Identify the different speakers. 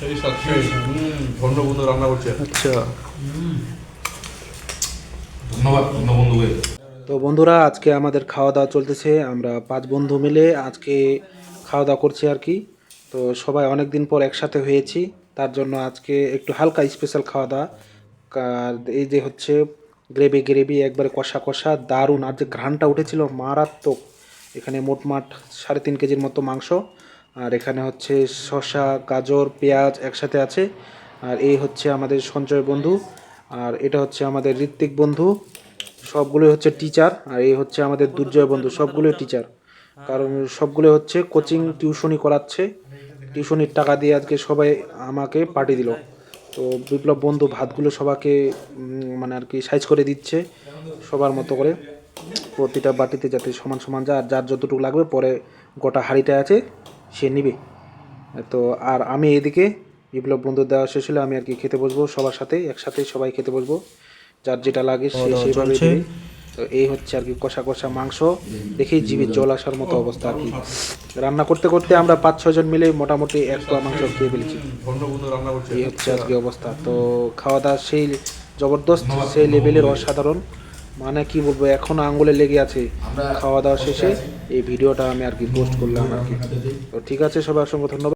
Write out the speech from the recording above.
Speaker 1: সেই সাথে ধন্য বন্ধু রান্না করছে।
Speaker 2: আচ্ছা,
Speaker 1: ধন্যবাদ ধন্য বন্ধুকে।
Speaker 2: তো বন্ধুরা আজকে আমাদের খাওয়া দাওয়া চলতেছে, আমরা 5 বন্ধু মিলে আজকে খাওয়া দাওয়া করছি আর কি। তো সবাই অনেক দিন পর একসাথে হয়েছি, তার জন্য আজকে একটু হালকা স্পেশাল খাওয়া দাওয়া। এই যে হচ্ছে গ্রেভি গ্রেভি একবারে কষা কষা দারুণ, আর যে ঘ্রাণটা উঠেছিল মারাত্মক। এখানে মোটমাট 3.5 কেজির মতো মাংস, আর এখানে হচ্ছে শসা গাজর পেঁয়াজ একসাথে আছে। আর এই হচ্ছে আমাদের সঞ্জয় বন্ধু, আর এটা হচ্ছে আমাদের ঋত্বিক বন্ধু, সবগুলোই হচ্ছে টিচার। আর এই হচ্ছে আমাদের দুর্জয় বন্ধু, সবগুলোই টিচার। কারণ সবগুলো হচ্ছে কোচিং টিউশনি করাচ্ছে, টিউশনির টাকা দিয়ে আজকে সবাই আমাকে পার্টি দিল। তো বিপ্লব বন্ধু ভাতগুলো সবাইকে মানে আর কি সাইজ করে দিচ্ছে সবার মতো করে, প্রতিটা বাটিতে যাতে সমান সমান যায়, আর যার যতটুকু লাগবে পরে গোটা হাঁড়িটা আছে সে নিবে। তো আর আমি এদিকে বিপ্লব বন্ধুর দেওয়া শেষ হলে আমি আর কি খেতে বসবো সবার সাথে, একসাথে সবাই খেতে বসবো, যার যেটা লাগে সে সেইভাবে দেবে। তো এই হচ্ছে আর কি কষা কষা মাংস, দেখেই জিভে জল আসার মতো অবস্থা আর কি। রান্না করতে করতে আমরা 5-6 জন মিলে মোটামুটি 1 পোয়া মাংস খেয়ে ফেলেছি।
Speaker 1: ধন্য বন্ধু রান্না করছে।
Speaker 2: এই হচ্ছে আজকে অবস্থা। তো খাওয়া দাওয়া সেই জবরদস্ত, সেই লেভেলের অসাধারণ, মানে কি বলবো এখনো আঙ্গুলে লেগে আছে। খাওয়া দাওয়া শেষে এই ভিডিওটা আমি আর কি পোস্ট করলাম আর কি। তো ঠিক আছে, সবাই অসংখ্য ধন্যবাদ।